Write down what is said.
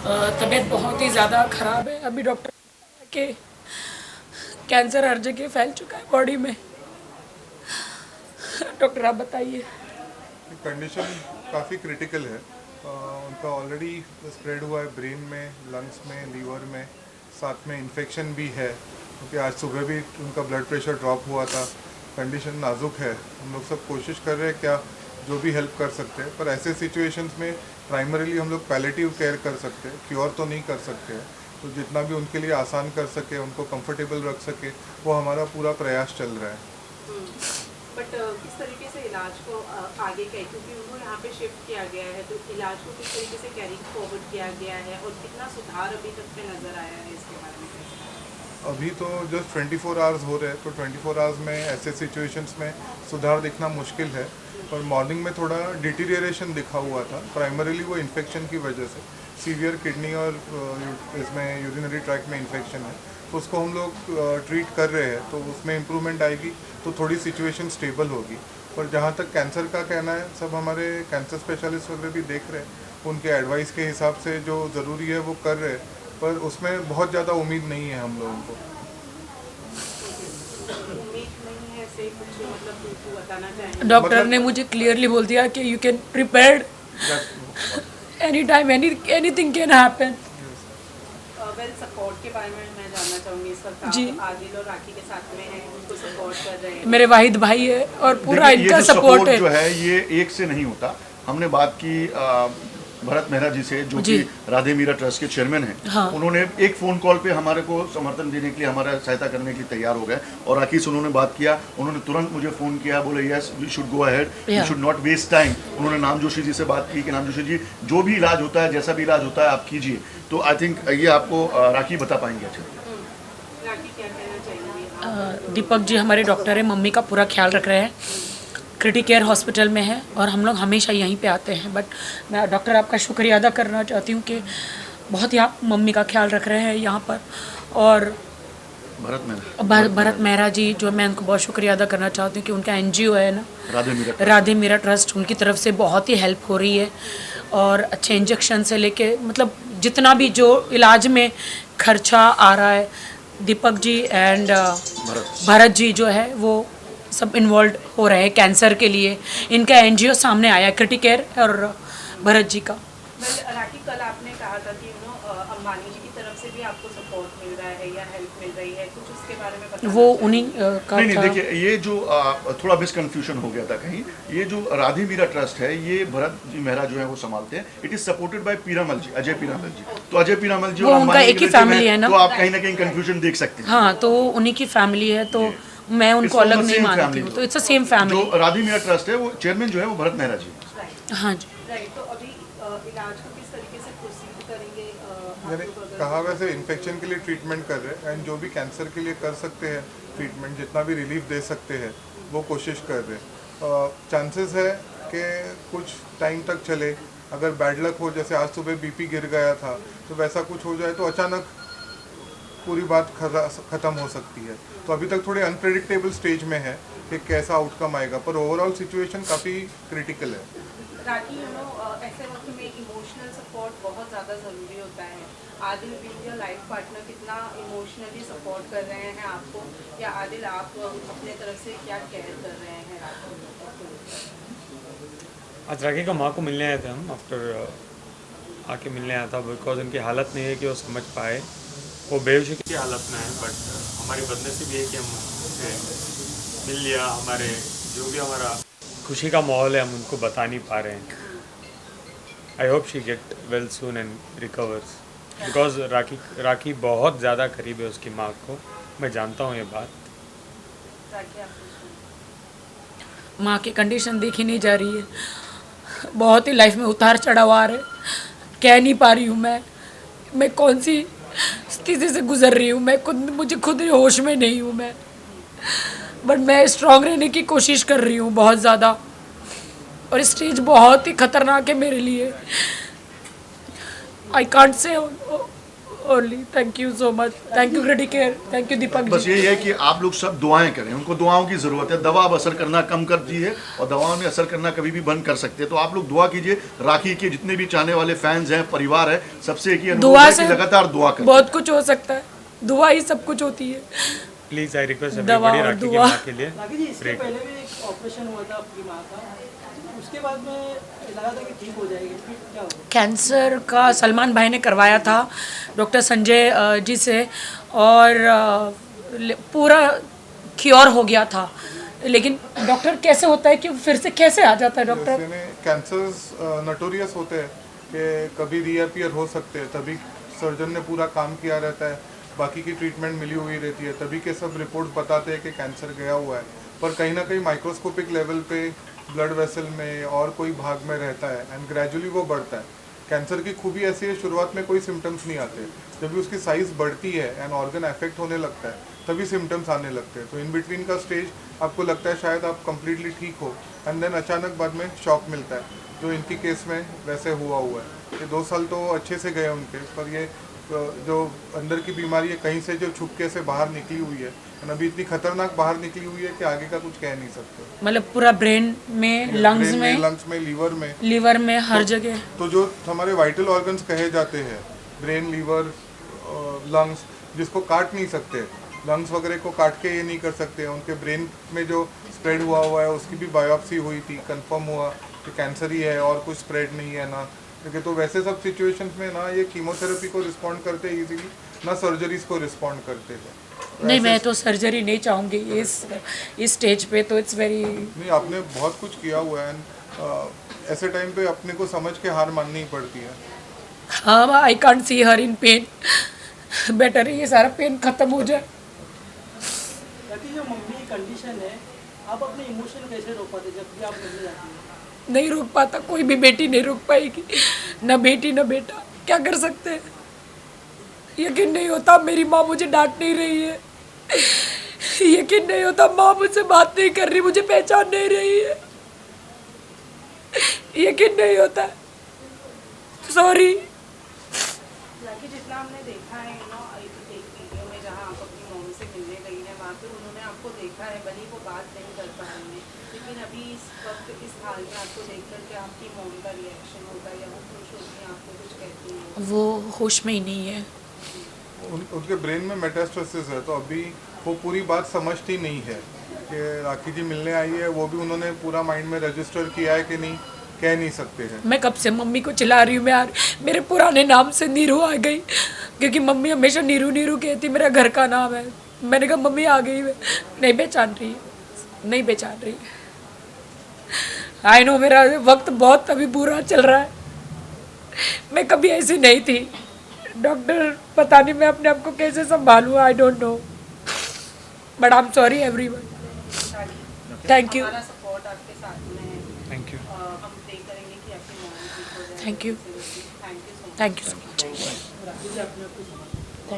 तबीयत बहुत ही ज़्यादा ख़राब है। अभी डॉक्टर के कैंसर हर जगह फैल चुका है बॉडी में। डॉक्टर आप बताइए। कंडीशन काफ़ी क्रिटिकल है। उनका ऑलरेडी स्प्रेड हुआ है ब्रेन में, लंग्स में, लीवर में, साथ में इन्फेक्शन भी है क्योंकि आज सुबह भी उनका ब्लड प्रेशर ड्रॉप हुआ था। कंडीशन नाजुक है। हम लोग सब कोशिश कर रहे हैं क्या जो भी हेल्प कर सकते हैं, पर ऐसे सिचुएशंस में प्राइमरीली हम लोग पैलेटिव केयर कर सकते हैं, क्योर तो नहीं कर सकते हैं। तो जितना भी उनके लिए आसान कर सके, उनको कंफर्टेबल रख सके, वो हमारा पूरा प्रयास चल रहा है। बट किस तरीके से इलाज को आगे क्या, क्योंकि उनको यहाँ पे शिफ्ट किया गया है, तो इलाज को किस तरीके से कैरी फॉरवर्ड किया गया है और कितना सुधार अभी तक पे नज़र आया है, इसके बारे में कैसे? अभी तो जस्ट 24 आवर्स हो रहे हैं, तो 24 आवर्स में ऐसे सिचुएशंस में सुधार दिखना मुश्किल है। पर मॉर्निंग में थोड़ा डिटीरियरेशन दिखा हुआ था, प्राइमरीली वो इन्फेक्शन की वजह से। सीवियर किडनी और इसमें यूरिनरी ट्रैक्ट में इन्फेक्शन है, तो उसको हम लोग ट्रीट कर रहे हैं। तो उसमें इम्प्रूवमेंट आएगी तो थोड़ी सिचुएशन स्टेबल होगी। पर जहाँ तक कैंसर का कहना है, सब हमारे कैंसर स्पेशलिस्ट वगैरह भी देख रहे हैं, उनके एडवाइस के हिसाब से जो ज़रूरी है वो कर रहे हैं। पर उसमें बहुत ज़्यादा उम्मीद नहीं है हम लोगों को। उम्मीद नहीं है, ऐसे कुछ मतलब तो बताना चाहेंगे? डॉक्टर ने मुझे क्लियरली बोल दिया कि you can prepared any time, anything can happen. Well, support के बारे में मैं जानना चाहूँगी। इस वक्त जी। आप आदिल और राखी के साथ में हैं, उनको सपोर्ट कर रहे हैं। मेरे वाहिद भाई है और पूरा देखिए, इनका ये जो सपोर्ट है। जो है ये एक से नहीं होता। हमने बात की भरत मेहरा जी से, जो कि राधे मीरा ट्रस्ट के चेयरमैन हैं। हाँ। उन्होंने एक फ़ोन कॉल पे हमारे को समर्थन देने के लिए, हमारा सहायता करने के लिए तैयार हो गए। और राखी से उन्होंने बात किया, उन्होंने तुरंत मुझे फ़ोन किया, बोले yes we should go ahead, we should not waste time. उन्होंने नाम जोशी जी से बात की कि नाम जोशी जी, जो भी इलाज होता है, जैसा भी इलाज होता है, आप कीजिए। तो आई थिंक ये आपको राखी बता पाएंगे अच्छे से। राखी क्या कहना चाहेंगी? दीपक जी हमारे डॉक्टर है, मम्मी का पूरा ख्याल रख रहे हैं। क्रिटिक केयर हॉस्पिटल में है और हम लोग हमेशा यहीं पे आते हैं। बट मैं डॉक्टर आपका शुक्रिया अदा करना चाहती हूँ कि बहुत ही आप मम्मी का ख्याल रख रहे हैं यहाँ पर। और भरत मेहरा जी, जो मैं उनको बहुत शुक्रिया अदा करना चाहती हूँ कि उनका एनजीओ है ना, राधे मीरा ट्रस्ट, उनकी तरफ से बहुत ही हेल्प हो रही है। और अच्छे इंजेक्शन से लेके मतलब जितना भी जो इलाज में खर्चा आ रहा है, दीपक जी एंड भरत जी जो है वो सब इन्वॉल्व हो रहे हैं कैंसर के लिए। इनका एनजीओ सामने आया, क्रिटिक केयर और भरत जी का। राखी, कल आपने कहा था कि अंबानी जी की तरफ से भी आपको सपोर्ट मिल रहा है या हेल्प मिल रही है, कुछ उसके बारे में बताना वो चाहेंगे? उन्हीं का नहीं, था। देखिए, ये जो थोड़ा मिसकन्फ्यूजन हो गया था कहीं। ये जो राधे मीरा ट्रस्ट है, ये भरत जी मेहरा जो है वो संभालते हैं। It is supported by Piramal ji, Ajay Piramal ji. तो अजय पीरामल जी वो और उनका अंबानी एक ही रिलेटिव family है ना? तो आप कहीं ना कहीं कंफ्यूजन देख सकते हैं। हाँ, तो उन्हीं की फैमिली है, तो मैं उनको अलग नहीं मानती हूँ। तो इट्स अ सेम फैमिली। जो राधे मीरा ट्रस्ट है, वो चेयरमैन जो है वो भरत मेहरा जी है। हाँ जी। राइट, तो अभी इलाज को किस तरीके से प्रोसीड करेंगे? मैंने कहा वैसे इन्फेक्शन के लिए ट्रीटमेंट कर रहे हैं, एंड जो भी कैंसर के लिए कर सकते हैं ट्रीटमेंट, जितना भी रिलीफ दे सकते हैं वो कोशिश कर रहे हैं। चांसेस है कि कुछ टाइम तक चले। अगर बैड लक हो, जैसे आज सुबह बीपी गिर गया था, तो वैसा कुछ हो जाए तो अचानक पूरी बात ख़त्म हो सकती है। तो अभी तक थोड़े अनप्रेडिक्टेबल स्टेज में है कि कैसा आउटकम आएगा, पर ओवरऑल सिचुएशन काफ़ी क्रिटिकल है। राखी, ऐसे वक्त में इमोशनल सपोर्ट बहुत ज़्यादा ज़रूरी होता है। Adil being your life partner कितना इमोशनली सपोर्ट कर रहे हैं आपको, या आदिल आप अपने तरफ से क्या केयर कर रहे हैं राखी? आज राखी का माँ को मिलने आए थे हम, आफ्टर आके मिलने आया था, बिकॉज उनकी हालत नहीं है कि वो समझ पाए, वो बेहोशी की हालत में है। बट हमारी बदनसीबी है कि हम उनसे मिल लिया। हमारे जो भी हमारा खुशी का माहौल है, हम उनको बता नहीं पा रहे हैं। I hope she get well soon and recovers, because Rakhi बहुत ज़्यादा करीब है उसकी माँ को, मैं जानता हूँ ये बात। राखी, आप माँ की कंडीशन देखी नहीं जा रही है, बहुत ही लाइफ में उतार चढ़ाव आ रहे, कह नहीं पा रही हूँ मैं कौन सी स्थिति से गुजर रही हूँ। मुझे खुद होश में नहीं हूँ मैं, बट मैं स्ट्रांग रहने की कोशिश कर रही हूँ बहुत ज़्यादा। और स्टेज बहुत ही खतरनाक है मेरे लिए। I can't say only thank you so much, thank you Criticare, thank you Deepak बस जी। यही है कि आप लोग सब दुआएं करें, उनको दुआओं की ज़रूरत है। दवा अब असर करना कम कर दी है और दवाओं ने असर करना कभी भी बंद कर सकते हैं। तो आप लोग दुआ कीजिए। राखी के जितने भी चाहने वाले फैंस हैं, परिवार है, सबसे एक ही अनुरोध दुआ है से कि लगातार दुआ करें। बहुत कुछ हो सकता है, दुआ ही सब कुछ होती है। प्लीज़ आई रिक्वेस्ट दवा एवरीबॉडी और राखी की दुआ। माँ के लिए राखी जी, इसके pray पहले भी एक ऑपरेशन हुआ था आपकी माँ का, उसके बाद में लगा था कि ठीक हो जाएगी, फिर क्या हुआ? कैंसर का सलमान भाई ने करवाया था डॉक्टर संजय जी से, और पूरा क्योर हो गया था। लेकिन डॉक्टर कैसे होता है कि फिर से कैसे आ जाता है डॉक्टर? जैसे कैंसर्स नोटोरियस होते हैं कि कभी रीअपियर हो सकते हैं, तभी सर्जन ने पूरा काम किया रहता है, बाकी की ट्रीटमेंट मिली हुई रहती है, तभी के सब रिपोर्ट बताते हैं कि कैंसर गया हुआ है। पर कहीं ना कहीं माइक्रोस्कोपिक लेवल पे ब्लड वेसल में और कोई भाग में रहता है एंड ग्रेजुअली वो बढ़ता है। कैंसर की खूबी ऐसी है, शुरुआत में कोई सिम्टम्स नहीं आते, जब भी उसकी साइज़ बढ़ती है एंड ऑर्गन अफेक्ट होने लगता है तभी सिम्टम्स आने लगते हैं। तो इन बिटवीन का स्टेज आपको लगता है शायद आप कम्प्लीटली ठीक हो, एंड देन अचानक बाद में शॉक मिलता है, जो इनकी केस में वैसे हुआ है। ये 2 साल तो अच्छे से गए उनके, पर ये जो अंदर की बीमारी है कहीं से जो छुपके से बाहर निकली हुई है, और अभी इतनी खतरनाक बाहर निकली हुई है कि आगे का कुछ कह नहीं सकते। मतलब पूरा ब्रेन में, लंग्स में, लंग्स में, लीवर में, हर जगह। तो जो हमारे वाइटल ऑर्गन्स कहे जाते हैं, ब्रेन, लीवर, लंग्स, जिसको काट नहीं सकते, लंग्स वगैरह को काट के ये नहीं कर सकते, उनके ब्रेन में जो स्प्रेड हुआ है उसकी भी बायोप्सी हुई थी, कंफर्म हुआ कि कैंसर ही है और कुछ स्प्रेड नहीं है ना। क्योंकि तो वैसे सब सिचुएशंस में ना ये कीमोथेरेपी को रिस्पॉन्ड करते इजीली, ना सर्जरीज को रिस्पॉन्ड करते थे। नहीं, मैं तो सर्जरी नहीं चाहूँगी इस स्टेज पे, तो इट्स वेरी। नहीं, आपने बहुत कुछ किया हुआ है, ऐसे टाइम पे अपने को समझ के हार माननी पड़ती है। हाँ, I can't see her in pen, better है ये सारा पेन खत्म हो जाए। राखी, जो मम्मी की कंडीशन है, आप अपने इमोशन कैसे रोक पाते जब भी आप मिलने जाती हैं? नहीं रोक पाता, कोई भी बेटी नहीं रोक पाएगी, ना बेटी ना बेटा, क्या कर सकते हैं। यकीन नहीं होता मेरी माँ मुझे डांट नहीं रही है, यकीन नहीं होता माँ मुझसे बात नहीं कर रही, मुझे पहचान नहीं रही है, यकीन नहीं होता। सॉरी। लाइक जितना हमने देखा है ना, एक वीडियो में जहाँ आप अपनी मॉम से मिलने गई हैं, वहाँ पे उन्होंने आपको देखा है, भले ही वो बात नहीं कर पा रही है, लेकिन अभी इस वक्त इस हाल में आपको देख करके आपकी मॉम का रिएक्शन होता है, या वो खुश होती है, आपको कुछ कहती है? वो होश में ही नहीं है। उनके ब्रेन में मेटास्टेसिस है, तो अभी वो पूरी बात समझती नहीं है कि राखी जी मिलने आई है, वो भी उन्होंने पूरा माइंड में रजिस्टर किया है कि नहीं, कह नहीं सकते हैं। मैं कब से मम्मी को चिल्ला रही हूँ, मैं मेरे पुराने नाम से नीरू आ गई, क्योंकि मम्मी हमेशा नीरू नीरू कहती, मेरा घर का नाम है। मैंने कहा मम्मी आ गई, नहीं पहचान रही, नहीं पहचान रही। आई नो मेरा वक्त बहुत अभी बुरा चल रहा है, मैं कभी ऐसी नहीं थी। डॉक्टर पता नहीं मैं अपने आप को कैसे संभालूँ, I don't know, but I am sorry everyone. Thank you, हमारा सपोर्ट आपके साथ में है। Thank you. हम प्रे करेंगे कि आपकी मॉम ठीक हो जाए। Thank you, thank you so much. Thank you so much. Rakhi ji, अपने आप को